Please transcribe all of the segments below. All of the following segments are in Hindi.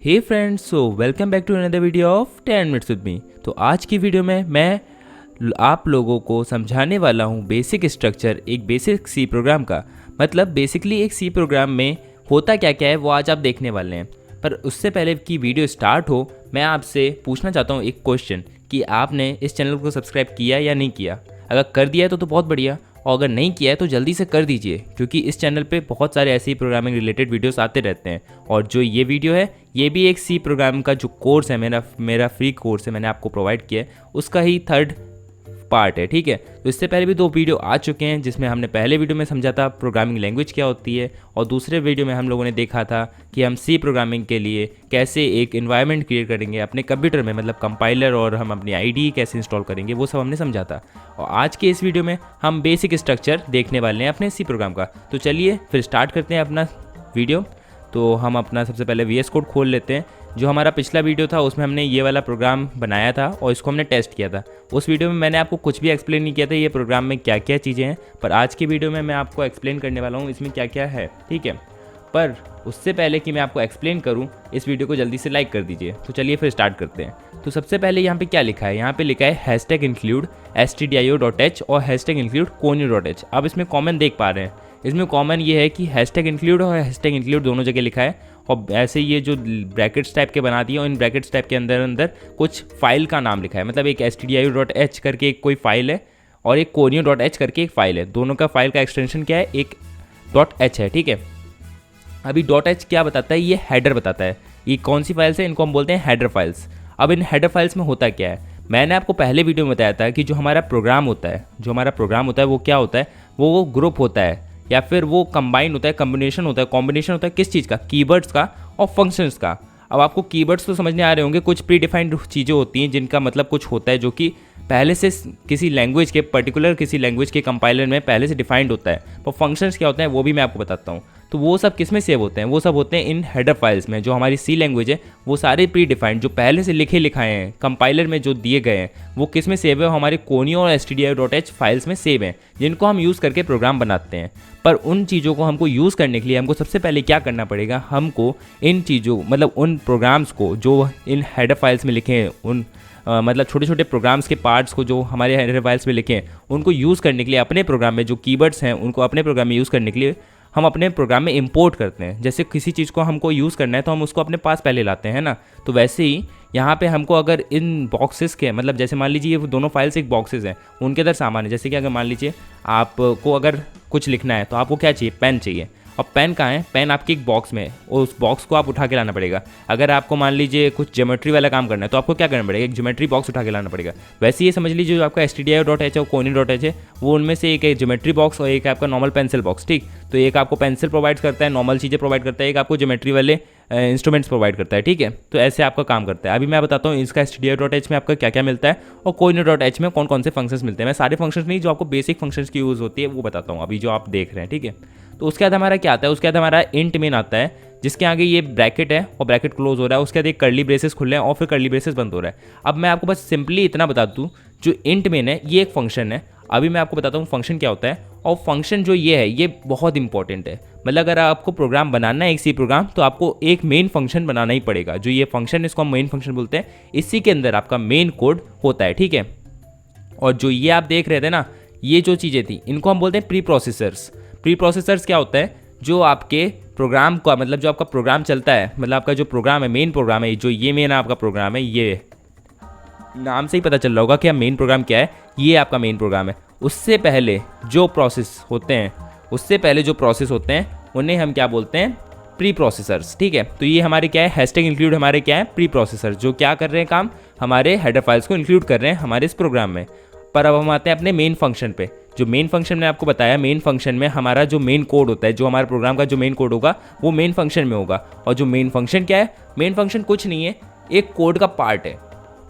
Hey friends, so welcome back to another video of 10 minutes with me. तो आज की वीडियो में मैं आप लोगों को समझाने वाला हूँ बेसिक स्ट्रक्चर एक बेसिक सी प्रोग्राम का। मतलब बेसिकली एक सी प्रोग्राम में होता क्या क्या है वो आज आप देखने वाले हैं। पर उससे पहले कि वीडियो स्टार्ट हो, मैं आपसे पूछना चाहता हूँ एक क्वेश्चन कि आपने इस चैनल को सब्सक्राइब किया या नहीं किया। अगर कर दिया है तो बहुत बढ़िया, और अगर नहीं किया है तो जल्दी से कर दीजिए, क्योंकि इस चैनल पे बहुत सारे ऐसे ही प्रोग्रामिंग रिलेटेड वीडियोस आते रहते हैं। और जो ये वीडियो है ये भी एक सी प्रोग्राम का जो कोर्स है, मेरा फ्री कोर्स है, मैंने आपको प्रोवाइड किया है, उसका ही थर्ड पार्ट है। ठीक है, तो इससे पहले भी 2 वीडियो आ चुके हैं जिसमें हमने पहले वीडियो में समझा था प्रोग्रामिंग लैंग्वेज क्या होती है, और दूसरे वीडियो में हम लोगों ने देखा था कि हम सी प्रोग्रामिंग के लिए कैसे एक इन्वायरमेंट क्रिएट करेंगे अपने कंप्यूटर में, मतलब कंपाइलर, और हम अपनी आईडी कैसे इंस्टॉल करेंगे, वो सब हमने समझा था। और आज के इस वीडियो में हम बेसिक स्ट्रक्चर देखने वाले हैं अपने सी प्रोग्राम का। तो चलिए फिर स्टार्ट करते हैं अपना वीडियो। तो हम अपना सबसे पहले VS कोड खोल लेते हैं। जो हमारा पिछला वीडियो था उसमें हमने ये वाला प्रोग्राम बनाया था और इसको हमने टेस्ट किया था। उस वीडियो में मैंने आपको कुछ भी एक्सप्लेन नहीं किया था ये प्रोग्राम में क्या क्या चीज़ें हैं, पर आज की वीडियो में मैं आपको एक्सप्लेन करने वाला हूँ इसमें क्या क्या है। ठीक है, पर उससे पहले कि मैं आपको एक्सप्लेन करूँ, इस वीडियो को जल्दी से लाइक कर दीजिए। तो चलिए फिर स्टार्ट करते हैं। तो सबसे पहले यहाँ पे क्या लिखा है, यहाँ पे लिखा है #include stdio.h और #include conio.h। अब इसमें कॉमन देख पा रहे हैं, इसमें कॉमन ये है कि #include और #include दोनों जगह लिखा है। और ऐसे ये जो ब्रैकेट्स टाइप के बना दिए और इन ब्रैकेट्स टाइप के अंदर कुछ फाइल का नाम लिखा है। मतलब एक stdio.h करके एक कोई फाइल है और एक conio.h करके एक फाइल है। दोनों का फाइल का एक्सटेंशन क्या है, एक .h है। ठीक है, अभी .h क्या बताता है, ये हेडर बताता है। ये कौन सी फाइल्स है, इनको हम बोलते हैं हेडर फाइल्स। अब इन हेडर फाइल्स में होता क्या है, मैंने आपको पहले वीडियो में बताया था कि जो हमारा प्रोग्राम होता है वो क्या होता है, वो ग्रुप होता है या फिर वो कंबाइन होता है, कॉम्बिनेशन होता है किस चीज़ का, कीवर्ड्स का और फंक्शंस का। अब आपको कीवर्ड्स तो समझने आ रहे होंगे, कुछ प्री डिफाइंड चीज़ें होती हैं जिनका मतलब कुछ होता है जो कि पहले से किसी लैंग्वेज के किसी लैंग्वेज के कंपाइलर में पहले से डिफाइंड होता है। पर फंक्शंस क्या होते हैं वो भी मैं आपको बताता हूँ। तो वो सब किस में सेव होते हैं, वो सब होते हैं इन हेडर फाइल्स में। जो हमारी सी लैंग्वेज है वो सारे प्री डिफाइंड जो पहले से लिखाए हैं कंपाइलर में जो दिए गए हैं, वो किस में सेव है, हमारे conio और stdio.h फाइल्स में सेव हैं, जिनको हम यूज़ करके प्रोग्राम बनाते हैं। पर उन चीज़ों को हमको यूज़ करने के लिए हमको सबसे पहले क्या करना पड़ेगा, हमको इन चीज़ों मतलब उन प्रोग्राम्स को जो इन हेडर फाइल्स में लिखे हैं, उन मतलब छोटे छोटे प्रोग्राम्स के पार्ट्स को जो हमारे हेडर फाइल्स में लिखे हैं, उनको यूज़ करने के लिए अपने प्रोग्राम में जो कीवर्ड्स हैं उनको अपने प्रोग्राम में यूज़ करने के लिए हम अपने प्रोग्राम में इंपोर्ट करते हैं। जैसे किसी चीज़ को हमको यूज़ करना है तो हम उसको अपने पास पहले लाते हैं ना, तो वैसे ही यहाँ पे हमको अगर इन बॉक्सेस के, मतलब जैसे मान लीजिए ये दोनों फाइल्स एक बॉक्सेस हैं, उनके अंदर सामान है। जैसे कि अगर मान लीजिए आपको अगर कुछ लिखना है तो आपको क्या चाहिए, पेन चाहिए। और पेन कहाँ है, पेन आपके एक बॉक्स में है और उस बॉक्स को आप उठा के लाना पड़ेगा। अगर आपको मान लीजिए कुछ ज्योमेट्री वाला काम करना है तो आपको क्या करना पड़ेगा, एक ज्योमेट्री बॉक्स उठा के लाना पड़ेगा। वैसे ये समझ लीजिए जो आपका stdio.h और conio.h है वो उनमें से एक है ज्योमेट्री बॉक्स और एक है आपका नॉर्मल पेंसिल बॉक्स। ठीक, तो एक आपको पेंसिल प्रोवाइड करता है, नॉर्मल चीज़ें प्रोवाइड करता है, एक आपको ज्योमेट्री वाले इंस्ट्रूमेंट्स प्रोवाइड करता है। ठीक है, तो ऐसे आपका काम करता है। अभी मैं बताता हूँ इसका stdio.h में आपका क्या क्या मिलता है और conio.h में कौन कौन से फंक्शंस मिलते हैं। मैं सारे फंक्शंस नहीं, जो आपको बेसिक फंक्शंस की यूज़ होती है वो बताता हूँ अभी जो आप देख रहे हैं। ठीक है, तो उसके बाद हमारा क्या आता है, उसके बाद हमारा इंट मेन आता है, जिसके आगे ये ब्रैकेट है और ब्रैकेट क्लोज हो रहा है, उसके बाद एक कर्ली ब्रेसेस खुल रहे हैं और फिर कर्ली ब्रेसेस बंद हो रहा है। अब मैं आपको बस सिंपली इतना बता दूँ, जो इंट मेन है ये एक फंक्शन है। अभी मैं आपको बताता हूँ फंक्शन क्या होता है, और फंक्शन जो ये है ये बहुत इंपॉर्टेंट है। मतलब अगर आपको प्रोग्राम बनाना है एक सी प्रोग्राम, तो आपको एक मेन फंक्शन बनाना ही पड़ेगा। जो ये फंक्शन इसको हम मेन फंक्शन बोलते हैं, इसी के अंदर आपका मेन कोड होता है। ठीक है, और जो ये आप देख रहे थे ना, ये जो चीज़ें थी इनको हम बोलते हैं प्री प्रोसेसर्स। प्री प्रोसेसर्स क्या होता है, जो आपके प्रोग्राम का, मतलब जो आपका प्रोग्राम चलता है, मतलब आपका जो प्रोग्राम है, मेन प्रोग्राम है, जो ये मेन आपका प्रोग्राम है, ये नाम से ही पता चल रहा होगा कि मेन प्रोग्राम क्या है, ये आपका मेन प्रोग्राम है। उससे पहले जो प्रोसेस होते हैं उन्हें हम क्या बोलते हैं, प्री प्रोसेसर्स। ठीक है, तो ये हमारे क्या है, #include हमारे क्या है, प्री प्रोसेसर, जो क्या कर रहे हैं काम, हमारे हेडर फाइल्स को इंक्लूड कर रहे हैं हमारे इस प्रोग्राम में। पर अब हम आते हैं अपने मेन फंक्शन पे। जो मेन फंक्शन मैंने आपको बताया, मेन फंक्शन में हमारा जो मेन कोड होता है, जो हमारे प्रोग्राम का जो मेन कोड होगा वो मेन फंक्शन में होगा। और जो मेन फंक्शन क्या है, मेन फंक्शन कुछ नहीं है, एक कोड का पार्ट है।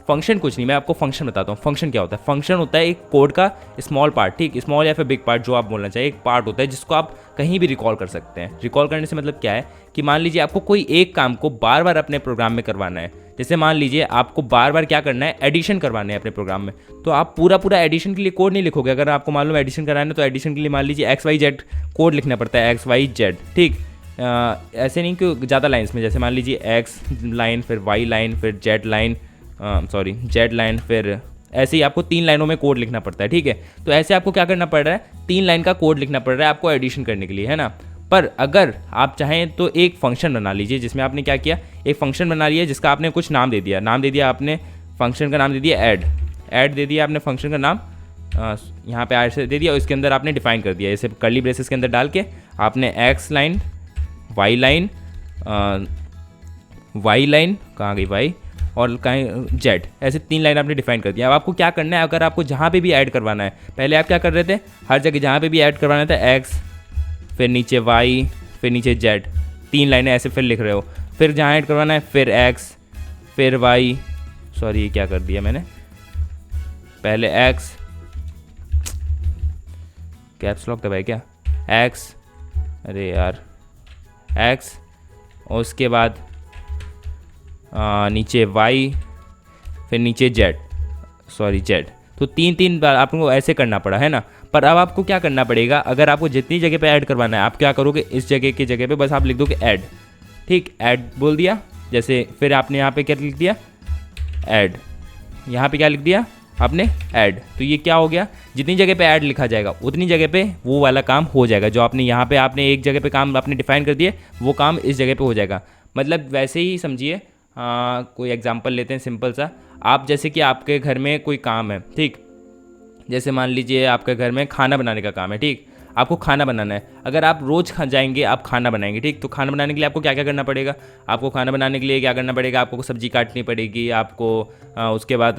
फंक्शन कुछ नहीं, मैं आपको फंक्शन बताता हूँ। फंक्शन क्या होता है, फंक्शन होता है एक कोड का स्मॉल पार्ट। ठीक, स्मॉल या फिर बिग पार्ट जो आप बोलना चाहिए, एक पार्ट होता है जिसको आप कहीं भी रिकॉल कर सकते हैं। रिकॉल करने से मतलब क्या है कि मान लीजिए आपको कोई एक काम को बार बार अपने प्रोग्राम में करवाना है। जैसे मान लीजिए आपको बार बार क्या करना है, एडिशन करवाना है अपने प्रोग्राम में, तो आप पूरा एडिशन के लिए कोड नहीं लिखोगे। अगर आपको मालूम एडिशन कराना है तो एडिशन के लिए मान लीजिए XYZ कोड लिखना पड़ता है, XYZ। ठीक, ऐसे नहीं कि ज़्यादा लाइन्स में, जैसे मान लीजिए एक्स लाइन, फिर वाई लाइन, फिर जेड लाइन, जेड लाइन, फिर ऐसे ही आपको 3 लाइनों में कोड लिखना पड़ता है, ठीक है। तो ऐसे आपको क्या करना पड़ रहा है, 3 लाइन का कोड लिखना पड़ रहा है आपको एडिशन करने के लिए, है ना। पर अगर आप चाहें तो एक फंक्शन बना लीजिए, जिसमें आपने क्या किया, एक फंक्शन बना लिया जिसका आपने कुछ नाम दे दिया आपने, फंक्शन का नाम दे दिया ऐड दे दिया आपने फंक्शन का नाम, यहाँ पे ऐड से दे दिया, और इसके अंदर आपने डिफाइन कर दिया, जैसे कर्ली ब्रेसेस के अंदर डाल के आपने एक्स लाइन, वाई लाइन, कहाँ गई वाई, और कहीं जेड, ऐसे 3 लाइन आपने डिफाइन कर दिया। अब आपको क्या करना है, अगर आपको जहाँ पे भी ऐड करवाना है, पहले आप क्या कर रहे थे, हर जगह जहाँ पे भी ऐड करवाना था एक्स, फिर नीचे वाई, फिर नीचे जेड, 3 लाइनें ऐसे फिर लिख रहे हो, फिर जहाँ ऐड करवाना है फिर एक्स, फिर वाई, सॉरी ये क्या कर दिया मैंने, पहले एक्स, कैप्स लॉक दबाए क्या, एक्स, अरे यार एक्स, और उसके बाद नीचे वाई, फिर नीचे जेड, तो 3 बार आपको ऐसे करना पड़ा, है ना। पर अब आपको क्या करना पड़ेगा, अगर आपको जितनी जगह पे ऐड करवाना है, आप क्या करोगे, इस जगह की जगह पे बस आप लिख दोगे ऐड, ठीक, ऐड बोल दिया, जैसे फिर आपने यहाँ पे क्या लिख दिया, ऐड, यहाँ पे क्या लिख दिया आपने, ऐड। तो ये क्या हो गया, जितनी जगह पे ऐड लिखा जाएगा उतनी जगह पे वो वाला काम हो जाएगा, जो आपने यहाँ पे आपने एक जगह पे काम आपने डिफाइन कर दिए, वो काम इस जगह पे हो जाएगा। मतलब वैसे ही समझिए, कोई एग्जांपल लेते हैं सिंपल सा, आप जैसे कि आपके घर में कोई काम है, ठीक, जैसे मान लीजिए आपके घर में खाना बनाने का काम है, ठीक, आपको खाना बनाना है, अगर आप रोज़ जाएंगे आप खाना बनाएंगे, ठीक, तो खाना बनाने के लिए आपको क्या क्या करना पड़ेगा, आपको खाना बनाने के लिए क्या करना पड़ेगा, आपको सब्जी काटनी पड़ेगी, आपको उसके बाद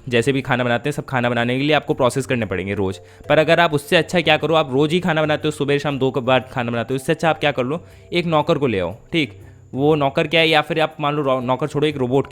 जैसे भी खाना बनाते हैं सब खाना बनाने के लिए आपको प्रोसेस करने पड़ेंगे रोज़। पर अगर आप उससे अच्छा क्या करो, आप रोज़ ही खाना बनाते हो, सुबह शाम 2 बार खाना बनाते हो, उससे अच्छा आप क्या कर लो, एक नौकर को ले आओ, ठीक, वो नौकर क्या है, या फिर आप मान लो नौकर छोड़ो, एक रोबोट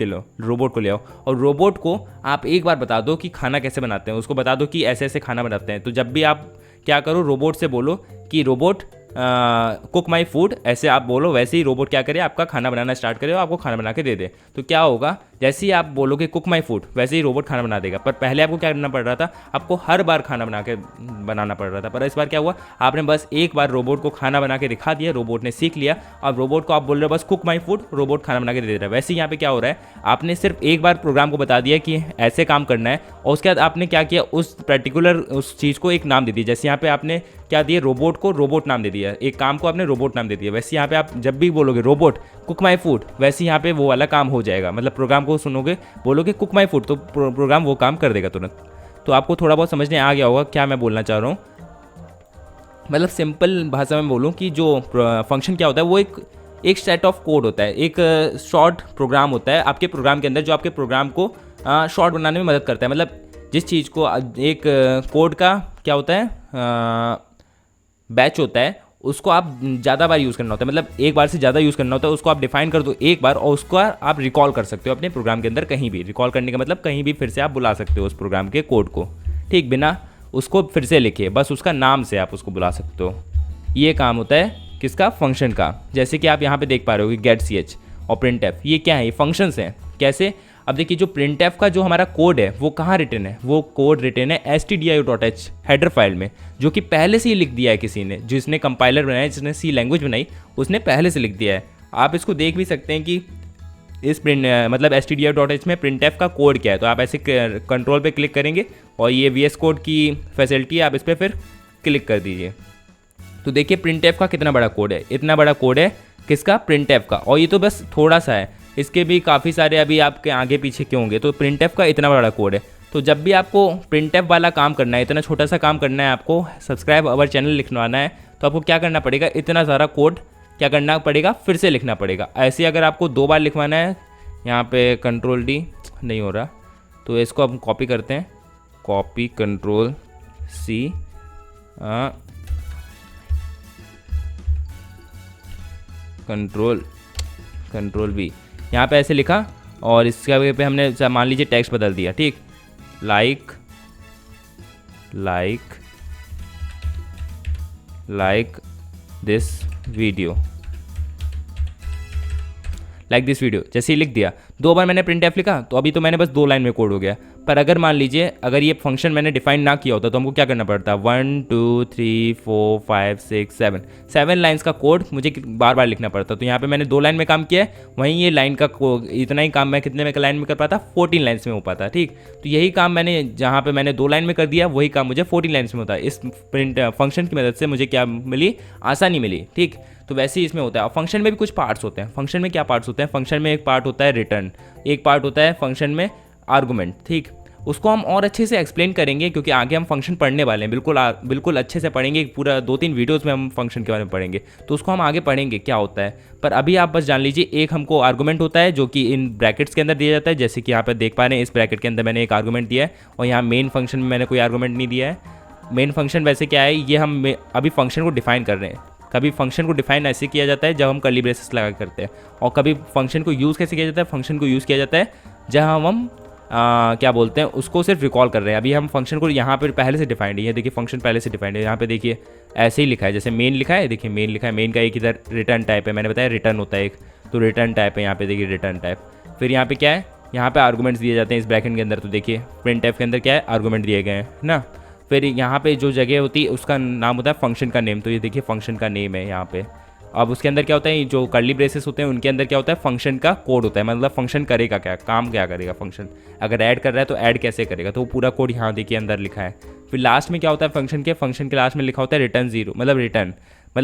को ले आओ, और रोबोट को आप एक बार बता दो कि खाना कैसे बनाते हैं, उसको बता दो कि ऐसे ऐसे खाना बनाते हैं। तो जब भी आप क्या करो, रोबोट से बोलो कि रोबोट कुक माई फूड, ऐसे आप बोलो, वैसे ही रोबोट क्या करे, आपका खाना बनाना स्टार्ट करे और आपको खाना बना के दे दे। तो क्या होगा, जैसे ही आप बोलोगे कुक माई फूड, वैसे ही रोबोट खाना बना देगा। पर पहले आपको क्या करना पड़ रहा था, आपको हर बार खाना बनाना पड़ रहा था। पर इस बार क्या हुआ, आपने बस एक बार रोबोट को खाना बना के दिखा दिया, रोबोट ने सीख लिया। अब रोबोट को आप बोल रहे हो बस कुक माई फूड, रोबोट खाना बना के दे रहा है। वैसे ही यहाँ पे क्या हो रहा है, आपने सिर्फ एक बार प्रोग्राम को बता दिया कि ऐसे काम करना है, और उसके बाद आपने क्या किया, उस पर्टिकुलर उस चीज़ को एक नाम दे दिया। जैसे यहाँ पे आपने क्या दिया, रोबोट को रोबोट नाम दे दिया, एक काम को आपने रोबोट नाम दे दिया। वैसे यहाँ पे आप जब भी बोलोगे रोबोट कुक माई फूड, वैसे यहाँ पे वो वाला काम हो जाएगा। मतलब प्रोग्राम को सुनोगे, बोलोगे कुक माई फूड, तो प्रोग्राम वो काम कर देगा तुरंत। तो आपको थोड़ा बहुत समझने आ गया होगा क्या मैं बोलना चाह रहा हूँ। मतलब सिंपल भाषा में बोलूँ कि जो फंक्शन क्या होता है, वो एक सेट ऑफ कोड होता है, एक शॉर्ट प्रोग्राम होता है आपके प्रोग्राम के अंदर, जो आपके प्रोग्राम को शॉर्ट बनाने में मदद करता है। मतलब जिस चीज़ को एक कोड का क्या होता है, बैच होता है, उसको आप ज़्यादा बार यूज़ करना होता है। मतलब एक बार से ज़्यादा यूज़ करना होता है, उसको आप डिफाइन कर दो एक बार, और उसको आप रिकॉल कर सकते हो अपने प्रोग्राम के अंदर कहीं भी। रिकॉल करने का मतलब कहीं भी फिर से आप बुला सकते हो उस प्रोग्राम के कोड को, ठीक, बिना उसको फिर से लिखे, बस उसका नाम से आप उसको बुला सकते हो। ये काम होता है किसका, फंक्शन का। जैसे कि आप यहाँ पे देख पा रहे हो कि गेट ch और प्रिंट एफ, ये क्या है, ये फंक्शंस हैं। कैसे, अब देखिए जो प्रिंट एफ का जो हमारा कोड है वो कहाँ रिटन है, वो कोड रिटन है stdio.h हेडर फाइल में, जो कि पहले से ही लिख दिया है किसी ने, जिसने कंपाइलर बनाया, जिसने सी लैंग्वेज बनाई, उसने पहले से लिख दिया है। आप इसको देख भी सकते हैं कि इस मतलब stdio.h में प्रिंट एफ का कोड क्या है। तो आप ऐसे कंट्रोल पे क्लिक करेंगे और ये VS कोड की फैसिलिटी है, आप इस पर फिर क्लिक कर दीजिए। तो देखिए प्रिंट एफ का कितना बड़ा कोड है, इतना बड़ा कोड है किसका, प्रिंट एफ का। और ये तो बस थोड़ा सा है, इसके भी काफ़ी सारे अभी आपके आगे पीछे क्यों होंगे। तो प्रिंट एफ का इतना बड़ा कोड है। तो जब भी आपको प्रिंट एफ वाला काम करना है, इतना छोटा सा काम करना है, आपको सब्सक्राइब अवर चैनल लिखवाना है, तो आपको क्या करना पड़ेगा, इतना सारा कोड क्या करना पड़ेगा, फिर से लिखना पड़ेगा। ऐसे अगर आपको 2 बार लिखवाना है, यहाँ पे कंट्रोल D नहीं हो रहा, तो इसको हम कॉपी करते हैं, copy control C, control V, यहाँ पे ऐसे लिखा, और इसके पे हमने मान लीजिए टेक्स्ट बदल दिया, ठीक, लाइक दिस वीडियो, जैसे ही लिख दिया। 2 बार मैंने प्रिंट एफ लिखा, तो अभी तो मैंने बस 2 लाइन में कोड हो गया। पर अगर मान लीजिए अगर ये फंक्शन मैंने डिफाइन ना किया होता तो हमको क्या करना पड़ता, 1 2 3 4 5 6 7 लाइन्स का कोड मुझे बार बार लिखना पड़ता। तो यहाँ पे मैंने 2 लाइन में काम किया है, वहीं ये लाइन का इतना ही काम मैं कितने में लाइन में कर पाता, 14 लाइन्स में हो पाता। ठीक, तो यही काम मैंने जहाँ पे मैंने 2 लाइन में कर दिया वही काम मुझे 14 लाइन्स में होता है। इस प्रिंट फंक्शन की मदद से मुझे क्या मिली, आसानी मिली। ठीक, तो वैसे ही इसमें होता है। और फंक्शन में भी कुछ पार्ट्स होते हैं। फंक्शन में क्या पार्ट्स होते हैं, फंक्शन में एक पार्ट होता है रिटर्न, एक पार्ट होता है फंक्शन में आर्गूमेंट। ठीक, उसको हम और अच्छे से एक्सप्लेन करेंगे क्योंकि आगे हम फंक्शन पढ़ने वाले हैं, बिल्कुल अच्छे से पढ़ेंगे। पूरा 2-3 वीडियोस में हम फंक्शन के बारे में पढ़ेंगे, तो उसको हम आगे पढ़ेंगे क्या होता है। पर अभी आप बस जान लीजिए एक हमको आर्गूमेंट होता है जो कि इन ब्रैकेट्स के अंदर दिया जाता है। जैसे कि यहाँ पर देख पा रहे हैं इस ब्रैकेट के अंदर मैंने एक आर्गूमेंट दिया है और यहाँ मेन फंक्शन में मैंने कोई आर्गूमेंट नहीं दिया है। मेन फंक्शन वैसे क्या है, ये हम अभी फंक्शन को डिफाइन कर रहे हैं। कभी फंक्शन को डिफाइन ऐसे किया जाता है जब हम कर्ली ब्रेसेस लगा करते हैं, और कभी फंक्शन को यूज़ कैसे किया जाता है, फंक्शन को यूज़ किया जाता है जहाँ हम क्या बोलते हैं उसको सिर्फ रिकॉल कर रहे हैं। अभी हम फंक्शन को यहाँ पे पहले से डिफाइंड है, ये देखिए फंक्शन पहले से डिफाइंड है। यहाँ पे देखिए ऐसे ही लिखा है, जैसे मेन लिखा है, देखिए मेन लिखा है। मेन का एक इधर रिटर्न टाइप है, मैंने बताया रिटर्न होता है एक, तो रिटर्न टाइप है यहाँ पे देखिए रिटर्न टाइप। फिर यहाँ पे क्या है, यहाँ पे आर्गूमेंट्स दिए जाते हैं इस ब्रैकेट के अंदर। तो देखिए प्रिंट टाइप के अंदर क्या है, आर्गूमेंट दिए गए हैं ना। फिर यहाँ पे जो जगह होती है उसका नाम होता है फंक्शन का नेम। तो ये देखिए फंक्शन का नेम है यहाँ पे। अब उसके अंदर क्या होता है, जो कर्ली ब्रेसेस होते हैं उनके अंदर क्या होता है, फंक्शन का कोड होता है। मतलब फंक्शन करेगा क्या, काम क्या करेगा फंक्शन, अगर ऐड कर रहा है तो ऐड कैसे करेगा, तो वो पूरा कोड यहाँ देखिए अंदर लिखा है। फिर लास्ट में क्या होता है फंक्शन के लास्ट में लिखा होता है रिटर्न 0, मतलब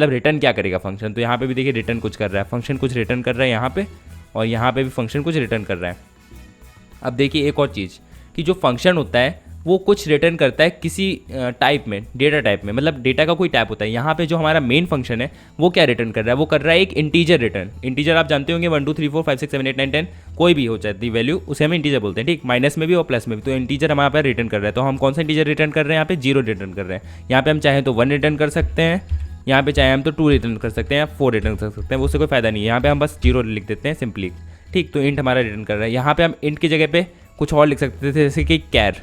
रिटर्न क्या करेगा फंक्शन। तो यहाँ पे भी देखिए रिटर्न कुछ कर रहा है, फंक्शन कुछ रिटर्न कर रहा है यहाँ पे, और यहाँ पे भी फंक्शन कुछ रिटर्न कर रहा है। अब देखिए एक और चीज़ कि जो फंक्शन होता है वो कुछ रिटर्न करता है किसी टाइप में, डेटा टाइप में, मतलब डेटा का कोई टाइप होता है। यहाँ पे जो हमारा मेन फंक्शन है वो क्या रिटर्न कर रहा है, वो कर रहा है एक इंटीजर रिटर्न। इंटीजर आप जानते होंगे 1 2 3 4 5 6 7 8 9 10 कोई भी हो जाती वैल्यू, उसे हम इंटीजर बोलते हैं। ठीक, माइनस में भी और प्लस में भी। तो इंटीजर हमारे पे रिटर्न कर रहा है, तो हम कौन सा इंटीजर रिटर्न कर रहे हैं, यहाँ पे 0 रिटर्न कर रहे हैं। यहाँ पे हम चाहें तो 1 रिटर्न कर सकते हैं, यहाँ पे चाहे हम तो 2 रिटर्न कर सकते हैं या 4 रिटर्न कर सकते हैं, उससे कोई फायदा नहीं है। यहाँ पे हम बस 0 लिख देते हैं सिंपली। ठीक, तो इंट हमारा रिटर्न कर रहा है। यहाँ पे हम इंट की जगह पे कुछ और लिख सकते थे, जैसे कि कैर।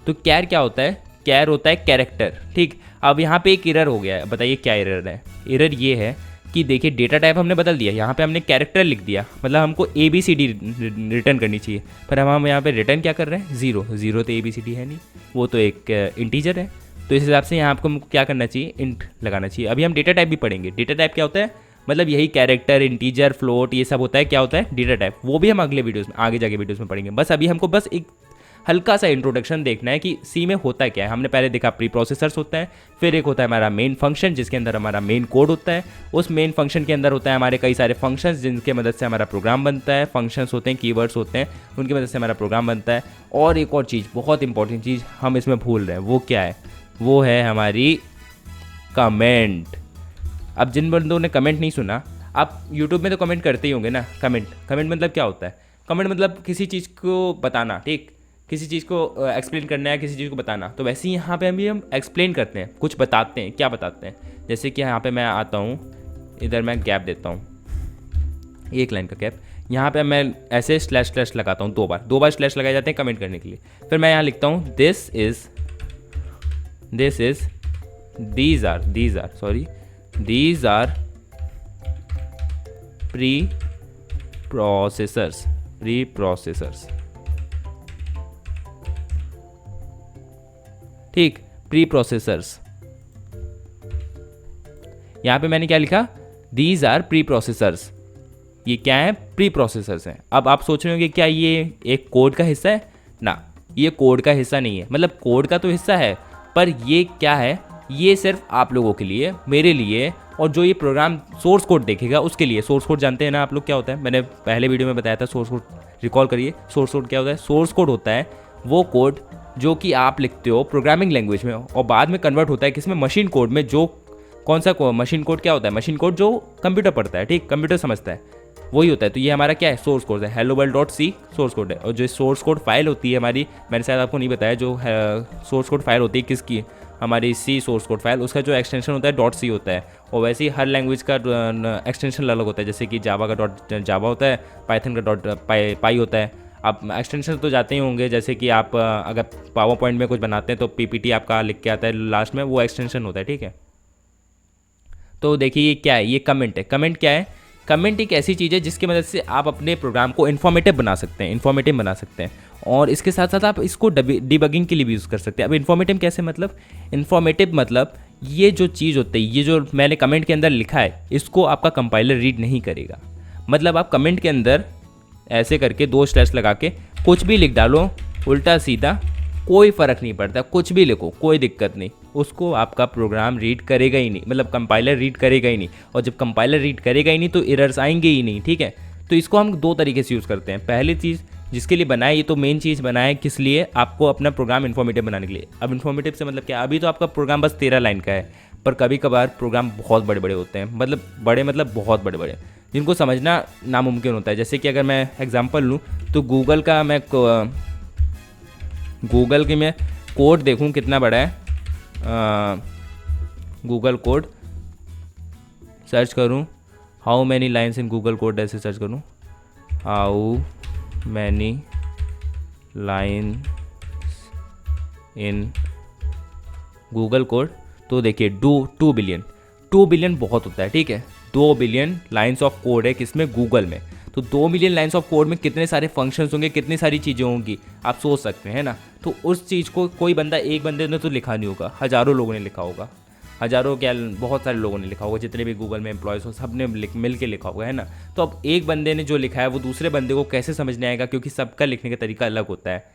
तो कैर क्या होता है, कैर होता है कैरेक्टर। ठीक, अब यहाँ पे एक एरर हो गया है, बताइए क्या एरर है। एरर ये है कि देखिए डेटा टाइप हमने बदल दिया, यहाँ पे हमने कैरेक्टर लिख दिया, मतलब हमको ABCD रिटर्न करनी चाहिए, पर हम यहाँ पे रिटर्न क्या कर रहे हैं, 0 तो ABCD है नहीं, वो तो एक इंटीजर है। तो इस हिसाब से यहाँ आपको क्या करना चाहिए, इंट लगाना चाहिए। अभी हम डेटा टाइप भी पढ़ेंगे। डेटा टाइप क्या होता है, मतलब यही कैरेक्टर, इंटीजर, फ्लोट, ये सब होता है। क्या होता है डेटा टाइप, वो भी हम अगले वीडियोस में, आगे जाके वीडियोस में पढ़ेंगे। बस अभी हमको बस एक हल्का सा इंट्रोडक्शन देखना है कि सी में होता क्या है। हमने पहले देखा प्री प्रोसेसर्स होता है, फिर एक होता है हमारा मेन फंक्शन जिसके अंदर हमारा मेन कोड होता है। उस मेन फंक्शन के अंदर होता है हमारे कई सारे फंक्शंस जिनके मदद से हमारा प्रोग्राम बनता है। फंक्शंस होते हैं, कीवर्ड्स होते हैं, उनकी मदद से हमारा प्रोग्राम बनता है। और एक और चीज़, बहुत इंपॉर्टेंट चीज़ हम इसमें भूल रहे हैं, वो क्या है, वो है हमारी कमेंट। अब जिन बंदों ने कमेंट नहीं सुना, आप यूट्यूब में तो कमेंट करते ही होंगे ना। कमेंट मतलब क्या होता है, कमेंट मतलब किसी चीज़ को बताना। ठीक, किसी चीज़ को एक्सप्लेन करना है, किसी चीज़ को बताना। तो वैसे ही यहाँ पे हम एक्सप्लेन करते हैं, कुछ बताते हैं। क्या बताते हैं, जैसे कि यहाँ पे मैं आता हूँ, इधर मैं गैप देता हूँ, एक लाइन का गैप। यहाँ पे मैं ऐसे स्लैश लगाता हूँ, दो बार स्लैश लगाए जाते हैं कमेंट करने के लिए। फिर मैं यहाँ लिखता हूँ this is these are preprocessors। ठीक, प्री प्रोसेसर्स। यहाँ पे मैंने क्या लिखा, दीज आर प्री प्रोसेसर्स। ये क्या है, प्री प्रोसेसर्स हैं। अब आप सोच रहे होंगे क्या ये एक कोड का हिस्सा है ना, ये कोड का हिस्सा नहीं है। मतलब कोड का तो हिस्सा है, पर ये क्या है, ये सिर्फ आप लोगों के लिए, मेरे लिए, और जो ये प्रोग्राम सोर्स कोड देखेगा उसके लिए। सोर्स कोड जानते हैं ना आप लोग क्या होता है, मैंने पहले वीडियो में बताया था। सोर्स कोड रिकॉल करिए, सोर्स कोड क्या होता है। सोर्स कोड होता है वो कोड जो कि आप लिखते हो प्रोग्रामिंग लैंग्वेज में और बाद में कन्वर्ट होता है किसमें, मशीन कोड में। जो कौन सा मशीन कोड क्या होता है, मशीन कोड जो कंप्यूटर पढ़ता है। ठीक, कंप्यूटर समझता है, वही होता है। तो ये हमारा क्या है, सोर्स कोड है। helloworld.c सोर्स कोड है। और जो सोर्स कोड फाइल होती है हमारी, मैंने शायद आपको नहीं बताया, जो सोर्स कोड फाइल होती है किसकी, हमारी सी सोर्स कोड फाइल, उसका जो एक्सटेंशन होता है .c होता है। और वैसे ही हर लैंग्वेज का एक्सटेंशन अलग होता है, जैसे कि जावा का जावा होता है, पाइथन का पाई होता है। आप एक्सटेंशन तो जाते ही होंगे, जैसे कि आप अगर पावर पॉइंट में कुछ बनाते हैं तो PPT आपका लिख के आता है लास्ट में, वो एक्सटेंशन होता है। ठीक है, तो देखिए ये क्या है, ये कमेंट है। कमेंट क्या है, कमेंट एक ऐसी चीज़ है जिसकी मदद से आप अपने प्रोग्राम को इन्फॉर्मेटिव बना सकते हैं, और इसके साथ साथ आप इसको डिबगिंग के लिए भी यूज़ कर सकते हैं। अब इन्फॉर्मेटिव कैसे, मतलब इन्फॉर्मेटिव मतलब ये जो चीज़ होती है, ये जो मैंने कमेंट के अंदर लिखा है, इसको आपका कंपाइलर रीड नहीं करेगा। मतलब आप कमेंट के अंदर ऐसे करके 2 स्लैश लगा के कुछ भी लिख डालो, उल्टा सीधा, कोई फ़र्क नहीं पड़ता, कुछ भी लिखो, कोई दिक्कत नहीं, उसको आपका प्रोग्राम रीड करेगा ही नहीं, मतलब कंपाइलर रीड करेगा ही नहीं। और जब कंपाइलर रीड करेगा ही नहीं तो एरर्स आएंगे ही नहीं, ठीक है। तो इसको हम 2 तरीके से यूज़ करते हैं। पहली चीज़ जिसके लिए बनाए, ये तो मेन चीज़ बनाए किस लिए, आपको अपना प्रोग्राम इन्फॉर्मेटिव बनाने के लिए। अब इन्फॉर्मेटिव से मतलब क्या, अभी तो आपका प्रोग्राम बस 13 लाइन का है, पर कभी कभार प्रोग्राम बहुत बड़े बड़े होते हैं, मतलब बहुत बड़े बड़े, जिनको समझना नामुमकिन होता है। जैसे कि अगर मैं एग्जांपल लूँ तो गूगल की मैं कोड देखूँ कितना बड़ा है, गूगल कोड सर्च करूँ, how many lines in Google code, ऐसे सर्च करूँ, how many lines in Google code, तो देखिए 2 बिलियन। 2 बिलियन बहुत होता है, ठीक है। 2 बिलियन लाइन्स ऑफ कोड है किसमें, गूगल में। तो 2 मिलियन लाइन्स ऑफ कोड में कितने सारे फंक्शंस होंगे, कितनी सारी चीज़ें होंगी, आप सोच सकते हैं ना। तो उस चीज़ को कोई बंदा, एक बंदे ने तो लिखा नहीं होगा, हज़ारों लोगों ने लिखा होगा, हज़ारों क्या, बहुत सारे लोगों ने लिखा होगा, जितने भी गूगल में एम्प्लॉयज़ हो सब ने मिल के लिखा होगा, है ना। तो अब एक बंदे ने जो लिखा है वो दूसरे बंदे को कैसे समझने आएगा, क्योंकि सबका लिखने का तरीका अलग होता है,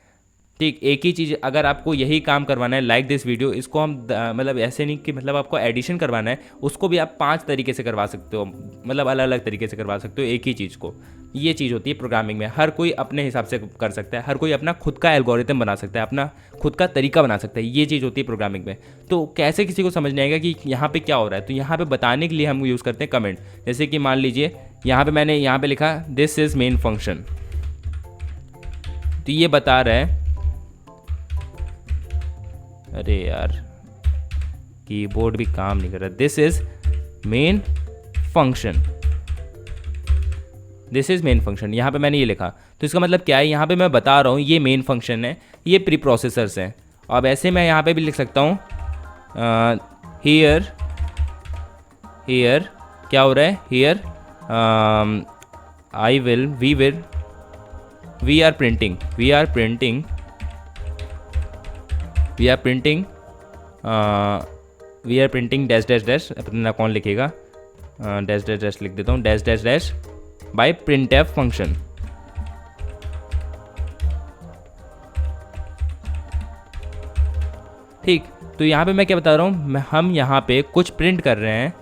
ठीक। एक ही चीज़ अगर आपको यही काम करवाना है, लाइक दिस वीडियो, इसको हम मतलब ऐसे नहीं कि मतलब आपको एडिशन करवाना है, उसको भी आप 5 तरीके से करवा सकते हो, मतलब अलग अलग तरीके से करवा सकते हो एक ही चीज़ को। ये चीज़ होती है प्रोग्रामिंग में, हर कोई अपने हिसाब से कर सकता है, हर कोई अपना खुद का एल्गोरिथम बना सकता है, अपना खुद का तरीका बना सकता है, ये चीज़ होती है प्रोग्रामिंग में। तो कैसे किसी को समझ नहीं आएगा कि यहाँ पे क्या हो रहा है, तो यहाँ पे बताने के लिए हम यूज़ करते हैं कमेंट। जैसे कि मान लीजिए यहाँ पे मैंने यहाँ पे लिखा दिस इज़ मेन फंक्शन, तो ये बता रहा है, अरे यार कीबोर्ड भी काम नहीं कर रहा, this is main function, this is main function, यहाँ पे मैंने ये लिखा। तो इसका मतलब क्या है, यहाँ पे मैं बता रहा हूँ ये मेन फंक्शन है, ये प्री प्रोसेसर्स हैं। अब ऐसे मैं यहाँ पे भी लिख सकता हूँ, हियर क्या हो रहा है, here we are printing dash dash dash, अपना कौन लिखेगा, डैश डैश डैश लिख देता हूँ, dash dash dash by printf function. ठीक, तो यहाँ पे मैं क्या बता रहा हूँ, हम यहाँ पे कुछ प्रिंट कर रहे हैं,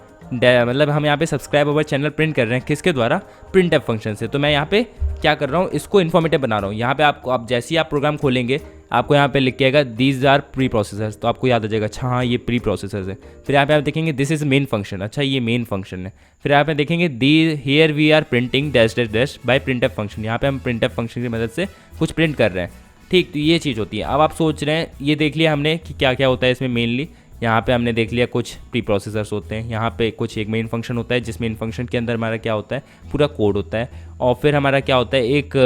मतलब हम यहाँ पे सब्सक्राइब अवर चैनल प्रिंट कर रहे हैं, किसके द्वारा, printf फंक्शन से। तो मैं यहाँ पे क्या कर रहा हूँ, इसको इन्फॉर्मेटिव बना रहा हूँ। यहाँ पे आपको, आप जैसे ही आप प्रोग्राम खोलेंगे आपको यहाँ पे लिख के आएगा दीज आर प्री प्रोसेसर्स, तो आपको याद आ जाएगा, अच्छा हाँ ये प्री प्रोसेसर्स है। फिर यहाँ पे आप देखेंगे दिस इज मेन फंक्शन, अच्छा ये मेन फंक्शन है। फिर यहाँ पे देखेंगे here we are printing dash dash dash by printf function, यहाँ पे हम printf फंक्शन की मदद से कुछ प्रिंट कर रहे हैं, ठीक। तो ये चीज़ होती है। अब आप सोच रहे हैं, ये देख लिया हमने कि क्या क्या होता है इसमें मेनली। यहाँ पे हमने देख लिया कुछ प्री प्रोसेसर्स होते हैं, यहाँ पे कुछ एक मेन फंक्शन होता है, जिस मेन फंक्शन के अंदर हमारा क्या होता है, पूरा कोड होता है। और फिर हमारा क्या होता है, एक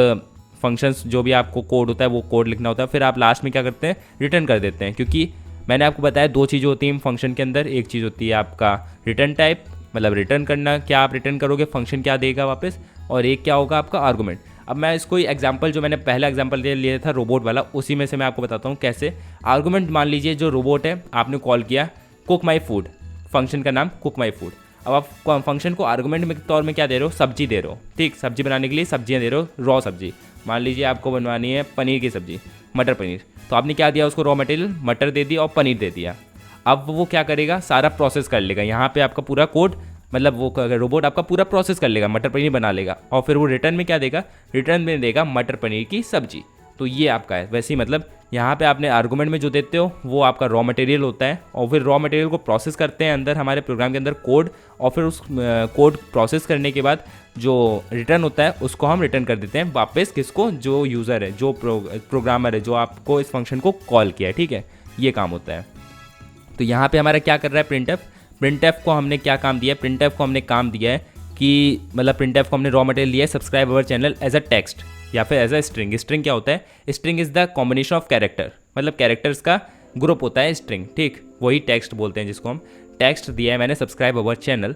फंक्शंस जो भी आपको कोड होता है वो कोड लिखना होता है। फिर आप लास्ट में क्या करते हैं, रिटर्न कर देते हैं, क्योंकि मैंने आपको बताया 2 चीज़ें होती हैं फंक्शन के अंदर। एक चीज़ होती है आपका रिटर्न टाइप, मतलब रिटर्न करना, क्या आप रिटर्न करोगे, फंक्शन क्या देगा वापस, और एक क्या होगा आपका आर्गूमेंट। अब मैं इसको एग्जांपल, जो मैंने पहला एग्जांपल लिया था रोबोट वाला, उसी में से मैं आपको बताता हूँ कैसे। आर्गूमेंट मान लीजिए जो रोबोट है, आपने कॉल किया कुक माई फूड, फंक्शन का नाम कुक माई फूड। अब आप फंक्शन को आर्गूमेंट में तौर में क्या दे रहे हो, सब्जी दे रहे हो, ठीक। सब्जी बनाने के लिए सब्जियाँ दे रहे हो, रॉ सब्जी। मान लीजिए आपको बनवानी है पनीर की सब्जी, मटर पनीर, तो आपने क्या दिया उसको, रॉ मटेरियल मटर दे दिया और पनीर दे दिया। अब वो क्या करेगा, सारा प्रोसेस कर लेगा, यहाँ पे आपका पूरा कोड, मतलब वो रोबोट आपका पूरा प्रोसेस कर लेगा, मटर पनीर बना लेगा, और फिर वो रिटर्न में क्या देगा, रिटर्न में देगा मटर पनीर की सब्जी। तो ये आपका है। वैसे ही मतलब यहाँ पे आपने आर्गूमेंट में जो देते हो वो आपका रॉ मटेरियल होता है, और फिर रॉ मटेरियल को प्रोसेस करते हैं अंदर हमारे प्रोग्राम के अंदर कोड, और फिर उस कोड प्रोसेस करने के बाद जो रिटर्न होता है उसको हम रिटर्न कर देते हैं वापस, किसको, जो यूज़र है, जो प्रोग्रामर है, जो आपको इस फंक्शन को कॉल किया है, ठीक है। ये काम होता है। तो यहाँ पे हमारा क्या कर रहा है printf को हमने क्या काम दिया है, printf को हमने काम दिया है कि मतलब printf को हमने रॉ मटेरियल लिया है subscribe our channel as a text या फिर एज अ स्ट्रिंग। स्ट्रिंग क्या होता है, string is the combination of character, मतलब कैरेक्टर्स का ग्रुप होता है स्ट्रिंग, ठीक। वही टेक्स्ट बोलते हैं जिसको हम, टेक्स्ट दिया है मैंने सब्सक्राइब अवर चैनल।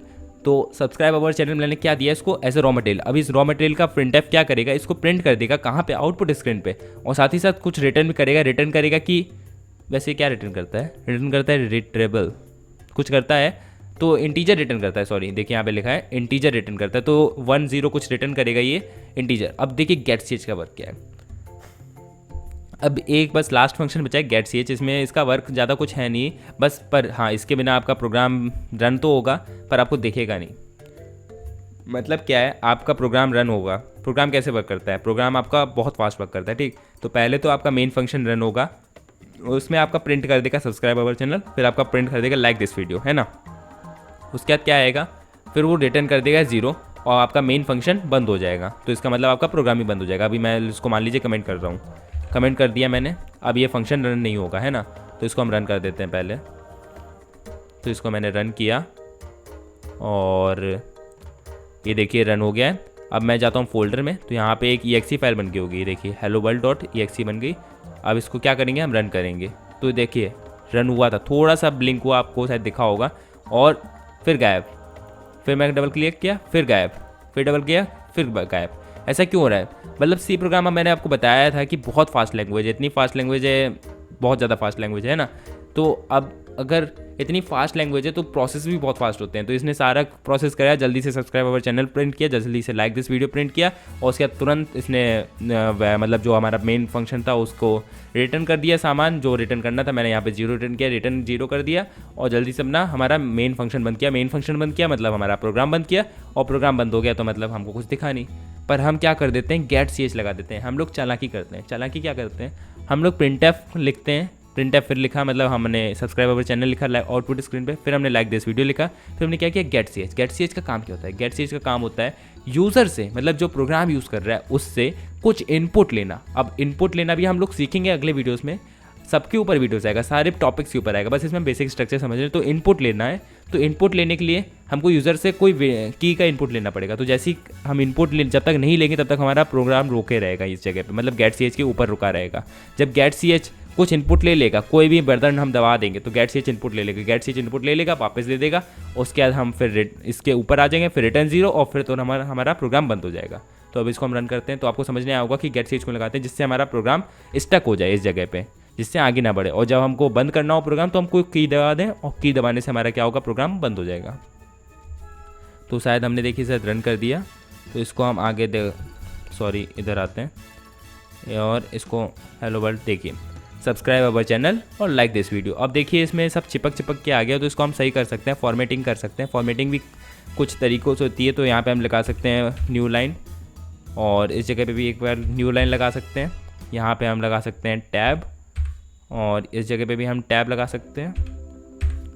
तो सब्सक्राइब अवर चैनल मैंने क्या दिया इसको एज ए रॉ मटेरियल। अब इस रॉ मटेरियल का प्रिंटफ क्या करेगा, इसको प्रिंट कर देगा कहाँ पे, आउटपुट स्क्रीन पे, और साथ ही साथ कुछ रिटर्न भी करेगा। रिटर्न करेगा कि वैसे क्या रिटर्न करता है, रिटर्न करता है रिट्रेबल कुछ करता है, तो इंटीजर रिटर्न करता है। सॉरी देखिए यहाँ पे लिखा है इंटीजर रिटर्न करता है, तो 1 0 कुछ रिटर्न करेगा ये इंटीजर। अब देखिए गेट ch का वर्क क्या है। अब एक बस लास्ट फंक्शन बचा है गेट ch, इसमें इसका वर्क ज़्यादा कुछ है नहीं बस, पर हाँ इसके बिना आपका प्रोग्राम रन तो होगा पर आपको दिखेगा नहीं। मतलब क्या है, आपका प्रोग्राम रन होगा। प्रोग्राम कैसे वर्क करता है, प्रोग्राम आपका बहुत फास्ट वर्क करता है, ठीक। तो पहले तो आपका मेन फंक्शन रन होगा, उसमें आपका प्रिंट कर देगा सब्सक्राइब अवर चैनल, फिर आपका प्रिंट कर देगा लाइक दिस वीडियो, है ना। उसके बाद क्या आएगा, फिर वो रिटर्न कर देगा 0 और आपका मेन फंक्शन बंद हो जाएगा। तो इसका मतलब आपका प्रोग्राम ही बंद हो जाएगा। अभी मैं इसको मान लीजिए कमेंट कर रहा हूँ, कमेंट कर दिया मैंने, अब ये फंक्शन रन नहीं होगा, है ना। तो इसको हम रन कर देते हैं पहले। तो इसको मैंने रन किया और ये देखिए रन हो गया है। अब मैं जाता हूँ फोल्डर में, तो यहाँ पे एक exe फाइल बन गई होगी, देखिए helloworld.exe बन गई। अब इसको क्या करेंगे, हम रन करेंगे। तो देखिए रन हुआ था, थोड़ा सा ब्लिंक हुआ, आपको शायद दिखा होगा, और फिर गायब। फिर मैं डबल क्लिक किया, फिर गायब, फिर डबल किया, फिर गायब। ऐसा क्यों हो रहा है, मतलब सी प्रोग्राम मैंने आपको बताया था कि बहुत फास्ट लैंग्वेज है, इतनी फास्ट लैंग्वेज है, बहुत ज़्यादा फास्ट लैंग्वेज है ना। तो अब अगर इतनी फास्ट लैंग्वेज है तो प्रोसेस भी बहुत फास्ट होते हैं। तो इसने सारा प्रोसेस कराया, जल्दी से सब्सक्राइब अवर चैनल प्रिंट किया, जल्दी से लाइक दिस वीडियो प्रिंट किया, और उसके बाद तुरंत इसने मतलब जो हमारा मेन फंक्शन था उसको रिटर्न कर दिया। सामान जो रिटर्न करना था मैंने यहाँ पे 0 रिटर्न किया, रिटर्न 0 कर दिया, और जल्दी से अपना हमारा मेन फंक्शन बंद किया। मेन फंक्शन बंद किया मतलब हमारा प्रोग्राम बंद किया, और प्रोग्राम बंद हो गया तो मतलब हमको कुछ दिखा नहीं। पर हम क्या कर देते हैं, गेट ch लगा देते हैं। हम लोग चालाकी करते हैं। चालाकी क्या करते हैं, हम लोग प्रिंटफ लिखते हैं, प्रिंटफ फिर लिखा मतलब हमने सब्सक्राइब अवर चैनल लिखा आउटपुट स्क्रीन पे, फिर हमने लाइक दिस वीडियो लिखा, फिर हमने क्या किया गेट ch। गेट ch का काम क्या होता है, गेट ch का काम होता है यूज़र से, मतलब जो प्रोग्राम यूज़ कर रहा है उससे कुछ इनपुट लेना। अब इनपुट लेना भी हम लोग सीखेंगे अगले वीडियोज़ में, सबके ऊपर वीडियोस आएगा, सारे टॉपिक्स के ऊपर आएगा, बस इसमें बेसिक स्ट्रक्चर समझ रहे हैं। तो इनपुट लेना है, तो इनपुट लेने के लिए हमको यूज़र से कोई की का इनपुट लेना पड़ेगा। तो जैसे ही हम इनपुट जब तक नहीं लेंगे तब तक हमारा प्रोग्राम रोके रहेगा इस जगह पे, मतलब गेट ch के ऊपर रुका रहेगा। जब गेट ch कुछ इनपुट ले लेगा, कोई भी बटन हम दबा देंगे तो गेट ch इनपुट ले लेगा, गेट ch इनपुट ले लेगा, वापस दे देगा, उसके बाद हम फिर इसके ऊपर आ जाएंगे, फिर रिटर्न 0, और फिर तो हमारा प्रोग्राम बंद हो जाएगा। तो अब इसको हम रन करते हैं, तो आपको समझ नहीं आया होगा कि गेट ch को लगाते हैं जिससे हमारा प्रोग्राम स्टक हो जाए इस जगह पे, जिससे आगे ना बढ़े। और जब हमको बंद करना हो प्रोग्राम तो हम कोई की दबा दें, और की दबाने से हमारा क्या होगा, प्रोग्राम बंद हो जाएगा। तो शायद हमने देखिए शायद रन कर दिया, तो इसको हम आगे इधर आते हैं और इसको हेलो वर्ल्ड देखिए, सब्सक्राइब अवर चैनल और लाइक दिस वीडियो। अब देखिए इसमें सब चिपक के आ गया, तो इसको हम सही कर सकते हैं, फॉर्मेटिंग कर सकते हैं। फॉर्मेटिंग भी कुछ तरीक़ों से होती है, तो यहाँ पे हम लगा सकते हैं न्यू लाइन, और इस जगह पे भी एक बार न्यू लाइन लगा सकते हैं। यहाँ पे हम लगा सकते हैं टैब, और इस जगह पे भी हम टैब लगा सकते हैं।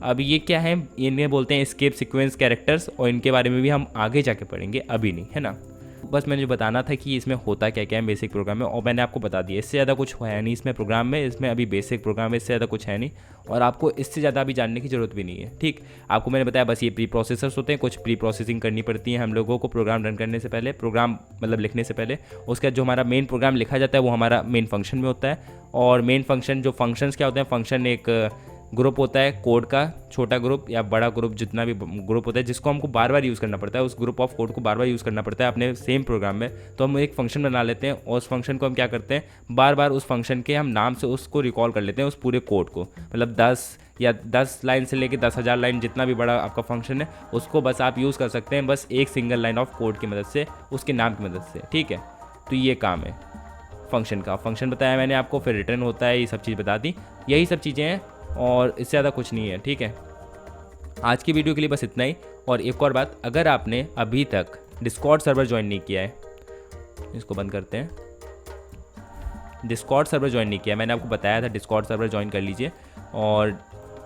अब ये क्या है, इन्हें बोलते हैं एस्केप सीक्वेंस कैरेक्टर्स, और इनके बारे में भी हम आगे जाके पढ़ेंगे, अभी नहीं, है ना। बस मैंने जो बताना था कि इसमें होता क्या क्या है बेसिक प्रोग्राम में, और मैंने आपको बता दिया। इससे ज़्यादा कुछ है नहीं इसमें प्रोग्राम में, इसमें अभी बेसिक प्रोग्राम में, इससे ज़्यादा कुछ है नहीं, और आपको इससे ज़्यादा अभी जानने की ज़रूरत भी नहीं है, ठीक। आपको मैंने बताया बस ये प्री प्रोसेसर्स होते हैं, कुछ प्री प्रोसेसिंग करनी पड़ती है हम लोगों को प्रोग्राम रन करने से पहले, प्रोग्राम मतलब लिखने से पहले। उसके बाद जो हमारा मेन प्रोग्राम लिखा जाता है वो हमारा मेन फंक्शन में होता है। और मेन फंक्शन, जो फंक्शंस क्या होते हैं, फंक्शन एक ग्रुप होता है कोड का, छोटा ग्रुप या बड़ा ग्रुप, जितना भी ग्रुप होता है जिसको हमको बार बार यूज़ करना पड़ता है, उस ग्रुप ऑफ कोड को बार बार यूज़ करना पड़ता है अपने सेम प्रोग्राम में। तो हम एक फंक्शन बना लेते हैं, और उस फंक्शन को हम क्या करते हैं, बार बार उस फंक्शन के हम नाम से उसको रिकॉल कर लेते हैं, उस पूरे कोड को। मतलब 10 लाइन से लेके 10,000 लाइन, जितना भी बड़ा आपका फंक्शन है उसको बस आप यूज़ कर सकते हैं, बस एक सिंगल लाइन ऑफ कोड की मदद से, उसके नाम की मदद से, ठीक है। तो ये काम है फंक्शन का। फंक्शन बताया मैंने आपको, फिर रिटर्न होता है, ये सब चीज़ बता दी, यही सब चीज़ें हैं, और इससे ज़्यादा कुछ नहीं है, ठीक है। आज की वीडियो के लिए बस इतना ही। और एक और बात, अगर आपने अभी तक डिस्कॉर्ड सर्वर ज्वाइन नहीं किया है, इसको बंद करते हैं, डिस्कॉर्ड सर्वर ज्वाइन नहीं किया, मैंने आपको बताया था डिस्कॉर्ड सर्वर ज्वाइन कर लीजिए, और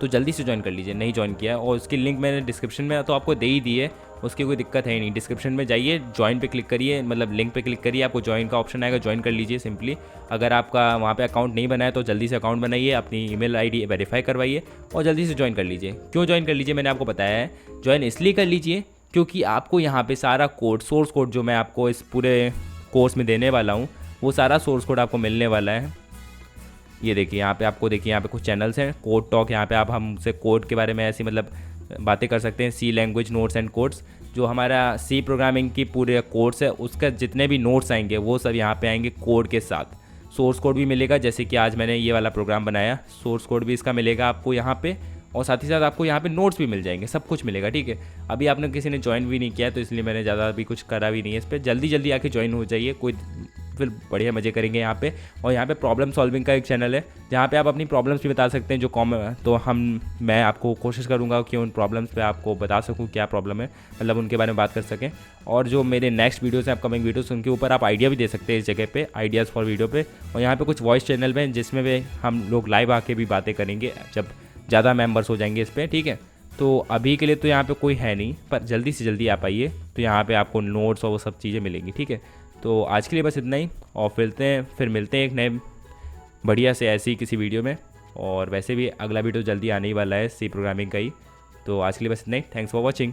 तो जल्दी से ज्वाइन कर लीजिए, नहीं ज्वाइन किया है। और उसकी लिंक मैंने डिस्क्रिप्शन में तो आपको दे ही दी है, उसकी कोई दिक्कत है ही नहीं। डिस्क्रिप्शन में जाइए, ज्वाइन पे क्लिक करिए, मतलब लिंक पे क्लिक करिए, आपको ज्वाइन का ऑप्शन आएगा, ज्वाइन कर लीजिए सिंपली। अगर आपका वहाँ पे अकाउंट नहीं बना है तो जल्दी से अकाउंट बनाइए, अपनी ईमेल आईडी वेरीफाई करवाइए, और जल्दी से ज्वाइन कर लीजिए। क्यों ज्वाइन कर लीजिए, मैंने आपको बताया है, ज्वाइन इसलिए कर लीजिए क्योंकि आपको यहाँ पर सारा कोड, सोर्स कोड जो मैं आपको इस पूरे कोर्स में देने वाला हूँ, वो सारा सोर्स कोड आपको मिलने वाला है। ये देखिए यहाँ पे आपको, देखिए यहाँ पे कुछ चैनल्स हैं, कोड टॉक, यहाँ पे आप हमसे कोड के बारे में ऐसी मतलब बातें कर सकते हैं। सी लैंग्वेज नोट्स एंड कोड्स, जो हमारा सी प्रोग्रामिंग की पूरे कोर्स है उसका जितने भी नोट्स आएंगे वो सब यहाँ पे आएंगे कोड के साथ। सोर्स कोड भी मिलेगा, जैसे कि आज मैंने ये वाला प्रोग्राम बनाया, सोर्स कोड भी इसका मिलेगा आपको यहाँ पे, और साथ ही साथ आपको यहाँ पे नोट्स भी मिल जाएंगे, सब कुछ मिलेगा, ठीक है। अभी आपने किसी ने ज्वाइन भी नहीं किया तो इसलिए मैंने ज़्यादा अभी कुछ करा भी नहीं है इस पर। जल्दी जल्दी आके ज्वाइन हो जाइए, कोई फिर बढ़िया मज़े करेंगे यहाँ पे। और यहाँ पे प्रॉब्लम सॉल्विंग का एक चैनल है जहाँ पे आप अपनी प्रॉब्लम्स भी बता सकते हैं जो कॉमन, तो मैं आपको कोशिश करूँगा कि उन प्रॉब्लम्स पे आपको बता सकूँ क्या प्रॉब्लम है, मतलब उनके बारे में बात कर सकें। और जो मेरे नेक्स्ट वीडियोज़ हैं, अपकमिंग वीडियोज़, उनके ऊपर आप आइडिया भी दे सकते हैं इस जगह पे, आइडियाज़ फॉर वीडियो पे। और यहाँ पे कुछ वॉइस चैनल पे जिसमें भी हम लोग लाइव आके भी बातें करेंगे जब ज़्यादा मेंबर्स हो जाएंगे इस पर, ठीक है। तो अभी के लिए तो यहाँ पे कोई है नहीं, पर जल्दी से जल्दी आप आइए तो यहाँ पे आपको नोट्स और वो सब चीज़ें मिलेंगी, ठीक है। तो आज के लिए बस इतना ही, और फिर मिलते हैं एक नए बढ़िया से ऐसी किसी वीडियो में। और वैसे भी अगला वीडियो जल्दी आने ही वाला है सी प्रोग्रामिंग का ही। तो आज के लिए बस इतना ही, थैंक्स फॉर वॉचिंग।